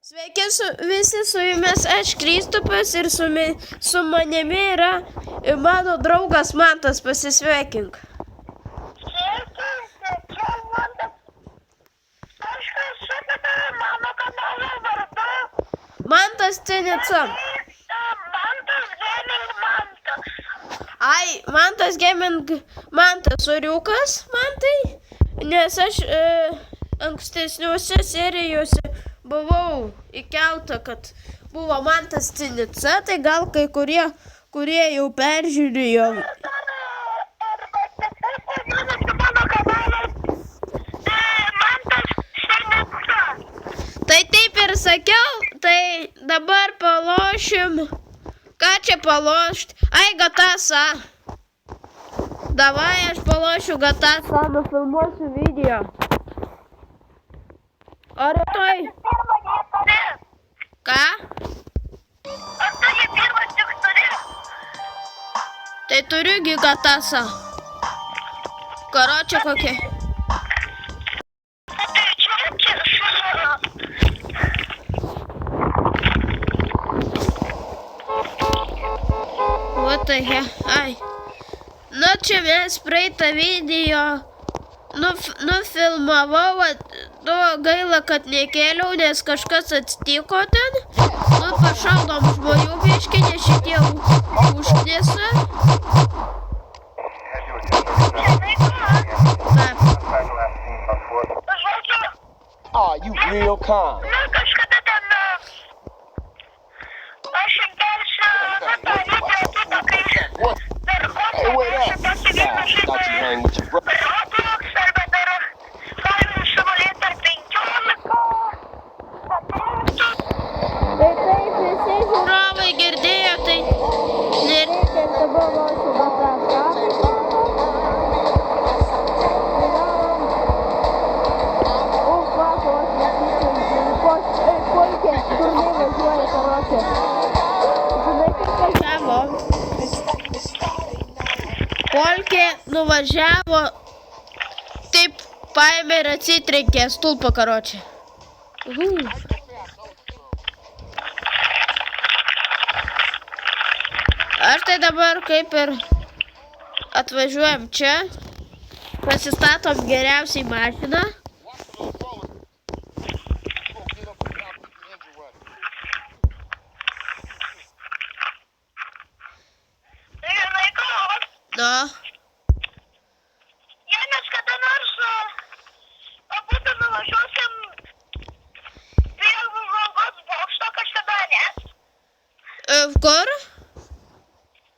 Sveiki visi, su jumis aš Kristupas ir su manimi yra mano draugas Mantas, pasisveikink. Sveiki, čia Mantas. Aš esu mano kanalo vardu. Mantas Cinica. Mantas Gaming Mantas. Ai, Mantas Gaming Mantas, soriukas Mantai, nes aš ankstesniuose serijose buvau įkelta, kad buvo Mantas Cinica, tai gal kai kurie jau peržiūrėjo. Tai taip ir sakiau, tai dabar palošim. Ką čia palošt? Ai, Gatasa. Davai aš palošiu Gatasa, nufilmuosiu video. O rytoj? Ką? Ar tu jį pirmas tik turi? Tai turiu Gatasa. Karočią kokie. Tai čia šuo. What the hell? Ai. Nu, čia mes praeitą video nufilmavau, gaila, kad nekėliau, nes kažkas atsitiko ten. Nu, pašaudom žmonių biškį, nes šitie užknisa. Taip. Ah, you real calm. Nu, kažkada ten aš įkelsiu tą video, kai Hey, what up? Nah, thought you hang with your brother. Roblox arba dar Farming Simulator 15. Tai taip, visi žiūrovai girdėjo, tai nereikia dabar lošiu Gatasa. Polkė, kur nevažiuoja, karočią. Žinai, kaip važiavo? Polkė nuvažiavo, taip paėmė ir atsitrenkė stulpą, karočią. Aš tai dabar kaip ir atvažiuojam čia, pasistatom geriausiai mašiną. Nu. Jei mes kada nors abudu nuvažiuosim prie apžvalgos bokšto kažkada, ne? Kur?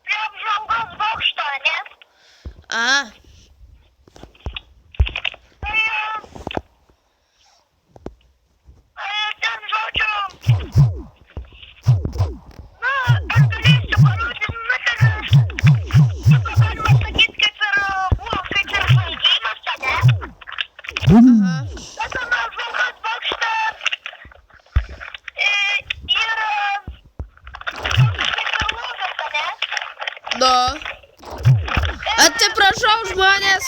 Prie apžvalgos bokšto, ne? A. Tai ten žodžiu. Na, aš galėsiu parodyti nuotraukas. Galima sakyti, kaip ir buvo, kaip ir žaidimas, ne? Aha. Bet ten apžvalgos bokšte yra kaip ir lūžas, ne? Nu. Atsiprašau, žmonės.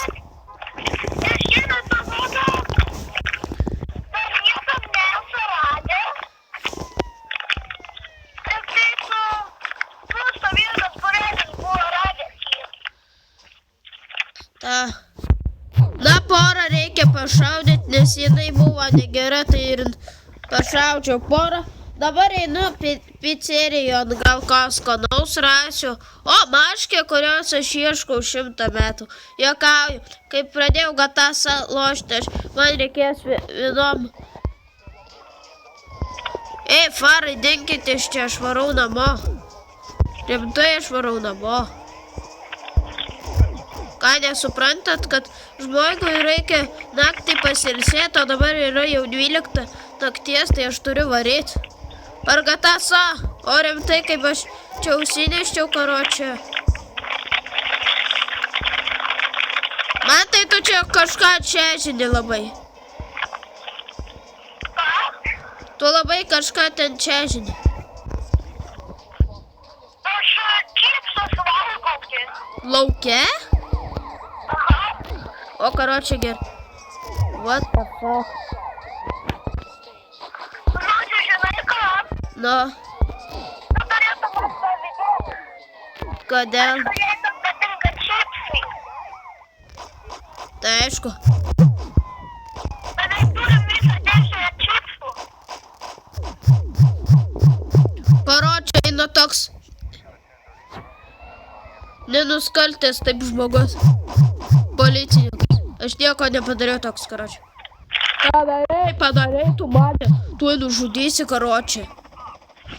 Ir šiandien pabudu, dar niekam nesu radęs. Ir taip, stovėtas būrelis buvo radęs jį. Ta. Na, porą reikia pašaudyti, nes jinai buvo negera, tai ir pašaudžiau porą. Dabar einu pizzerijon, gal ką skanaus rasiu. O, maškė, kurios aš ieškau 100 metų. Juokauju, kai pradėjau Gatasa lošti, man reikės vienom. Ei, farai, dinkite iš čia, aš varau namo. Rimtai aš varau namo. Ką nesuprantat, kad žmogui reikia naktį pasilsėti, o dabar yra jau 12 nakties, tai aš turiu varyti. Ar Gatasa? O rimtai, kaip aš čia užsineščiau, karočią. Man tai tu čia kažką čežini labai. Tu labai kažką ten čežini. Aš čipsus valgau. Lauke? Aha. O, karočią ger. What the fuck? Žodžiu, žinai, Nu, Tu norėtum man pavydėti. kodėl? Jei tau patinka čipsai, Tai aišku. beveik turim visą dėžę čipsų. Karočiui eina toks nenuskaltęs taip žmogus. Policininkas. Aš nieko nepadariau toks, karočiui. Padarei, tu mane. Tu nužudysi, karočiui.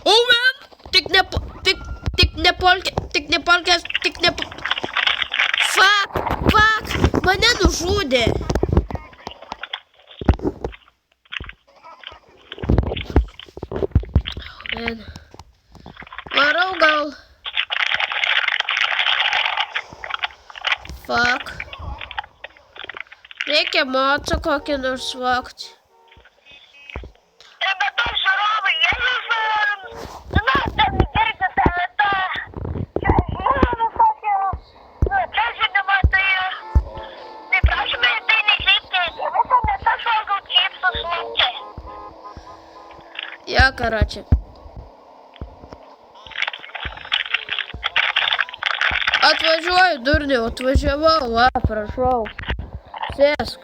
O, man! Tik nepolkės. Fuck! Mane nužudė. Man. Varau gal. Fuck. Reikia mocą kokį nors vokti. Ir be to žiūrovai, jie ten girdi tą žinoma visokią atžažinimą, tai prašome į tai nekreipti dėmesio, nes aš valgau čipsus lauke. Ja, karočiui. Atvažiuoju, durniau, atvažiavau, va, prašau. Sėsk.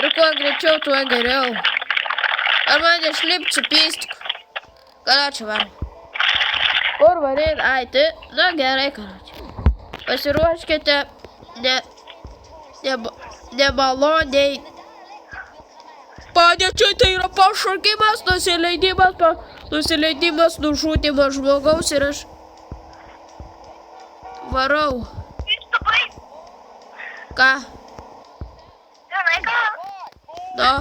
Ir kuo greičiau, tuo geriau. Ar man išlipti pistik? Karočiui, varai. Kur varai? Ai, tai, na gerai, karočiui. Pasiruoškite nemaloniai. Padėčiai, tai yra pašaukimas, nusileidimas, nužudymas žmogaus ir aš varau. Kristupai, Ką? žinai ką, Nu,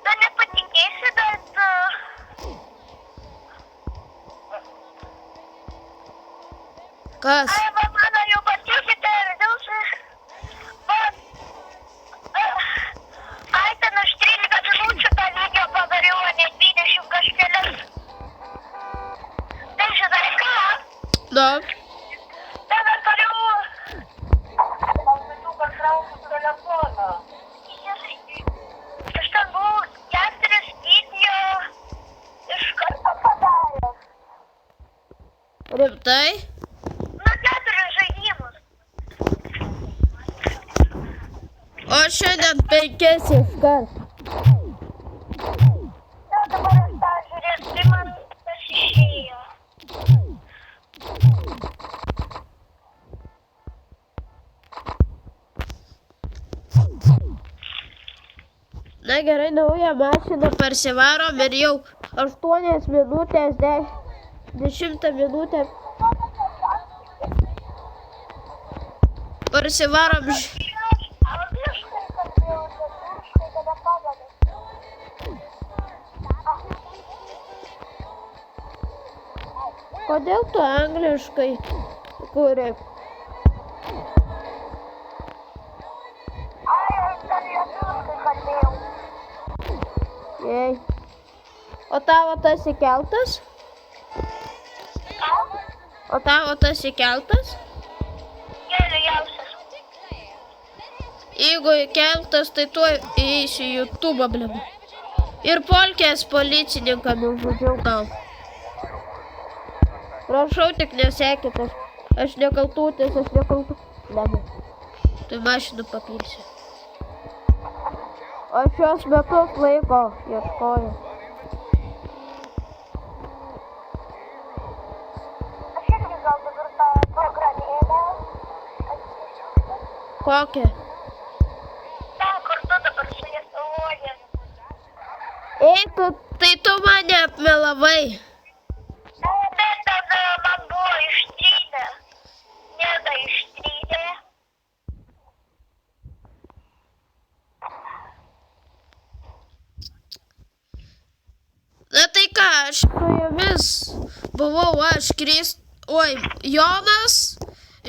tu nepatikėsi, bet kas? ai, va, mano jau pasiūkite ir dėlsi. Ai, ten už 13 minučių tą video padariau, o ne 20 kažkelias. Tai žinai ką? Nu, Ten aš turiu... Maudukas rausiu telefoną. Aš ten buvau 4 video iš karto padaręs. rimtai? Na, 4 žaidimus. O šiandien 5 iškart. Na, dabar aš tą žiūrėt, tai man tas išėjo. Na gerai, naują mašiną persivarom ir jau 8 minutės, 10 minutę. Persivarom. Angliškai kalbėjau, lietuviškai tada pagalė. Kodėl tu angliškai kuri? Ai, aš dar lietuviškai kalbėjau. Jei. O tavo tas įkeltas? Ką? O tavo tas įkeltas? Geriausias. Jeigu įkeltas, tai tuo įeisiu į YouTube, blėma. Ir polkės policininką nužudžiau gal. Prašau, tik nesekit, aš nekaltutis, Blėma. Tai mašinų papilsiu. Aš šios metus laiko ieškoju. Aš irgi gal dabar tą programėlę. Kokią? Ta, kur tu dabar su Lietuvoje. Ei, tai tu mane apmelavai. Bet tada man buvo ištrynę. Neda ištrynė. Na tai ką, aš su jumis buvau aš, Jonas,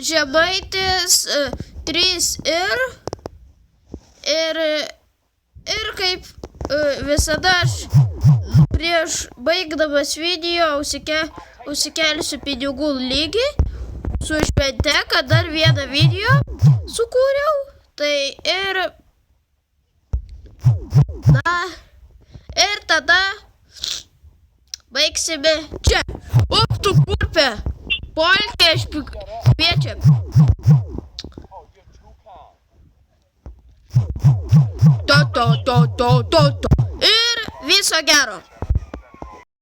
Žemaitis, 3 ir kaip visada aš prieš baigdamas video užsikelsiu pinigų lygį su švente, kad dar vieną video sukūriau, tai ir tada baigsime čia. Up tu kurpė. Polkė špiečiam. To. Ir viso gero.